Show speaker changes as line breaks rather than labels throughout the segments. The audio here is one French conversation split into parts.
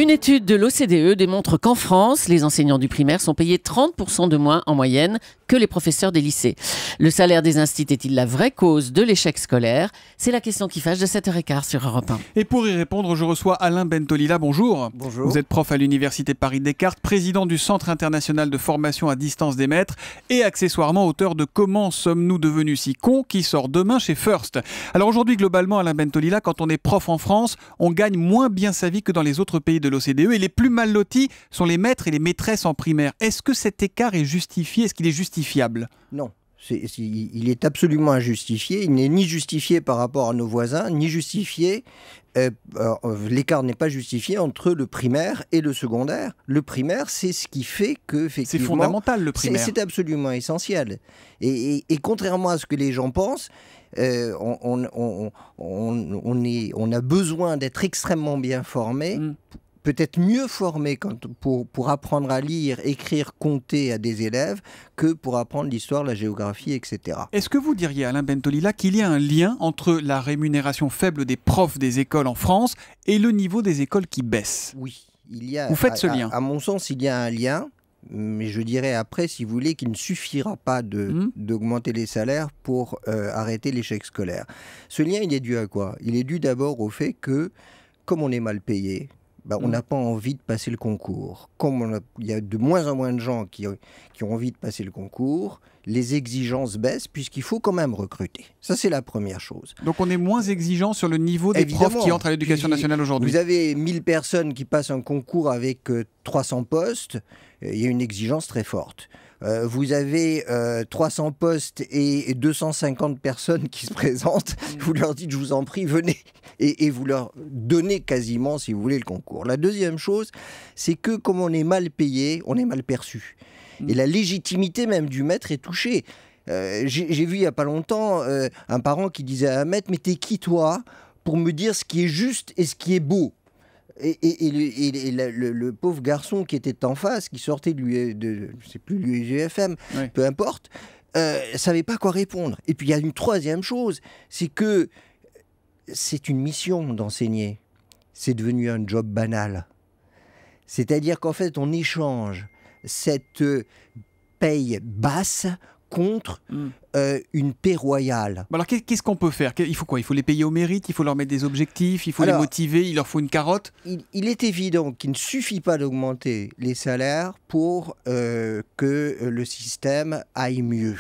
Une étude de l'OCDE démontre qu'en France, les enseignants du primaire sont payés 30% de moins en moyenne que les professeurs des lycées. Le salaire des instituts est-il la vraie cause de l'échec scolaire? C'est la question qui fâche de 7h15 sur Europe 1.
Et pour y répondre, je reçois Alain Bentolila. Bonjour.
Bonjour.
Vous êtes prof à l'Université Paris-Descartes, président du Centre international de formation à distance des maîtres et accessoirement auteur de Comment sommes-nous devenus si cons, qui sort demain chez First. Alors aujourd'hui, globalement, Alain Bentolila, quand on est prof en France, on gagne moins bien sa vie que dans les autres pays de l'OCDE et les plus mal lotis sont les maîtres et les maîtresses en primaire. Est-ce que cet écart est justifié? Est-ce qu'il est justifiable?
Non. Il est absolument injustifié. Il n'est ni justifié par rapport à nos voisins, ni justifié. L'écart n'est pas justifié entre le primaire et le secondaire. Le primaire, c'est ce qui fait que, effectivement,
c'est fondamental, le primaire.
C'est absolument essentiel. Et contrairement à ce que les gens pensent, on a besoin d'être extrêmement bien formé. Peut-être mieux formé pour apprendre à lire, écrire, compter à des élèves que pour apprendre l'histoire, la géographie, etc.
Est-ce que vous diriez, Alain Bentolila, qu'il y a un lien entre la rémunération faible des profs des écoles en France et le niveau des écoles qui baisse?
Oui, il y a.
Vous faites ce lien?
À mon sens, il y a un lien. Mais je dirais après, si vous voulez, qu'il ne suffira pas d'augmenter les salaires pour arrêter l'échec scolaire. Ce lien, il est dû à quoi? Il est dû d'abord au fait que, comme on est mal payé, on n'a pas envie de passer le concours. Comme il y a de moins en moins de gens qui ont envie de passer le concours, les exigences baissent puisqu'il faut quand même recruter. Ça, c'est la première chose.
Donc on est moins exigeant sur le niveau des profs qui entrent à l'éducation nationale aujourd'hui.
Vous avez 1000 personnes qui passent un concours avec 300 postes, il y a une exigence très forte. Vous avez 300 postes et 250 personnes qui se présentent. Vous leur dites, je vous en prie, venez. Et vous leur donnez quasiment, si vous voulez, le concours. La deuxième chose, c'est que comme on est mal payé, on est mal perçu. Et la légitimité même du maître est touchée. J'ai vu il n'y a pas longtemps un parent qui disait à un maître, mais t'es qui toi pour me dire ce qui est juste et ce qui est beau? Et le pauvre garçon qui était en face, qui sortait je sais plus, l'UEFM, peu importe, savait pas quoi répondre. Et puis il y a une troisième chose, c'est que c'est une mission d'enseigner. C'est devenu un job banal. C'est-à-dire qu'en fait, on échange cette paye basse contre une paix royale.
Alors qu'est-ce qu'on peut faire? Il faut quoi? Il faut les payer au mérite? Il faut leur mettre des objectifs? Il faut les motiver? Il leur faut une carotte?
Il est évident qu'il ne suffit pas d'augmenter les salaires pour que le système aille mieux.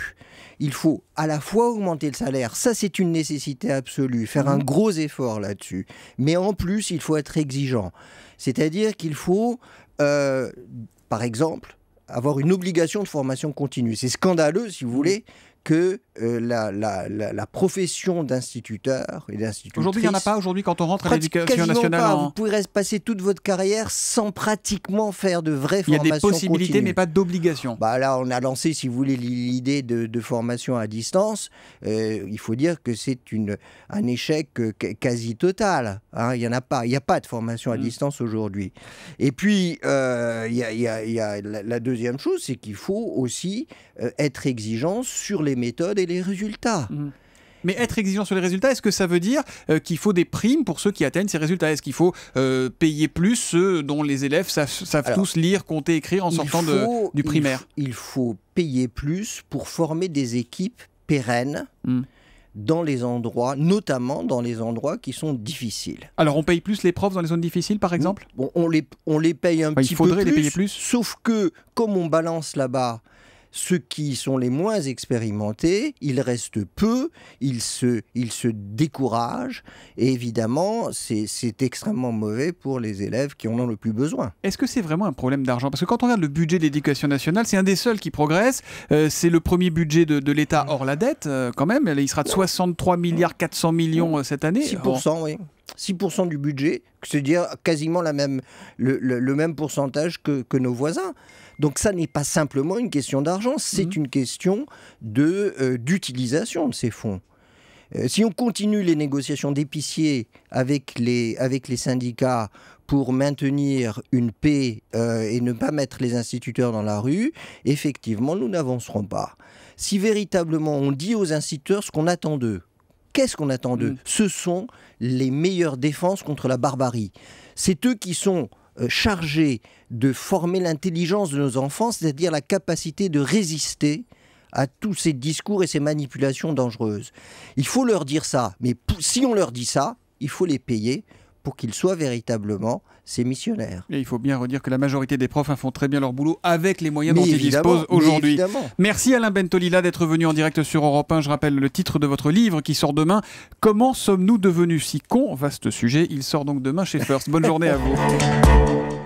Il faut à la fois augmenter le salaire, ça c'est une nécessité absolue, faire un gros effort là-dessus. Mais en plus, il faut être exigeant. C'est-à-dire qu'il faut, par exemple, avoir une obligation de formation continue. C'est scandaleux, si vous voulez, que la profession d'instituteur et d'institutrice...
Aujourd'hui, il n'y en a pas. Aujourd'hui, quand on rentre à l'éducation nationale...
Pas. Vous pourrez passer toute votre carrière sans pratiquement faire de vraies formations continues. Il y a des possibilités,
continue. Mais pas d'obligation.
Là, on a lancé, si vous voulez, l'idée de formation à distance. Il faut dire que c'est un échec quasi total. Hein. Il n'y en a pas. Il n'y a pas de formation à distance aujourd'hui. Et puis, il y a la deuxième chose, c'est qu'il faut aussi être exigeant sur les méthodes et les résultats.
Mais être exigeant sur les résultats, est-ce que ça veut dire qu'il faut des primes pour ceux qui atteignent ces résultats? Est-ce qu'il faut payer plus ceux dont les élèves savent tous lire, compter, écrire en sortant du primaire?
Il faut payer plus pour former des équipes pérennes dans les endroits, notamment dans les endroits qui sont difficiles.
Alors on paye plus les profs dans les zones difficiles, par exemple?
On les paye un petit peu plus.
Il faudrait les payer plus.
Sauf que, comme on balance là-bas ceux qui sont les moins expérimentés, ils restent peu, ils se découragent, et évidemment, c'est extrêmement mauvais pour les élèves qui en ont le plus besoin.
Est-ce que c'est vraiment un problème d'argent? Parce que quand on regarde le budget de l'éducation nationale, c'est un des seuls qui progresse. C'est le premier budget de l'État hors la dette, quand même. Il sera de 63 milliards 400 millions cette année.
6%, oui. 6% du budget, c'est-à-dire quasiment le même pourcentage que nos voisins. Donc ça n'est pas simplement une question d'argent, c'est une question d'utilisation de ces fonds. Si on continue les négociations d'épicier avec les syndicats pour maintenir une paix et ne pas mettre les instituteurs dans la rue, effectivement, nous n'avancerons pas. Si véritablement on dit aux instituteurs ce qu'on attend d'eux, qu'est-ce qu'on attend d'eux? Ce sont les meilleures défenses contre la barbarie. C'est eux qui sont chargés de former l'intelligence de nos enfants, c'est-à-dire la capacité de résister à tous ces discours et ces manipulations dangereuses. Il faut leur dire ça, mais si on leur dit ça, il faut les payer pour qu'ils soient véritablement ces missionnaires.
Et il faut bien redire que la majorité des profs font très bien leur boulot avec les moyens dont ils disposent aujourd'hui. Merci Alain Bentolila d'être venu en direct sur Europe 1. Je rappelle le titre de votre livre qui sort demain. Comment sommes-nous devenus si cons? Vaste sujet, il sort donc demain chez First. Bonne journée à vous.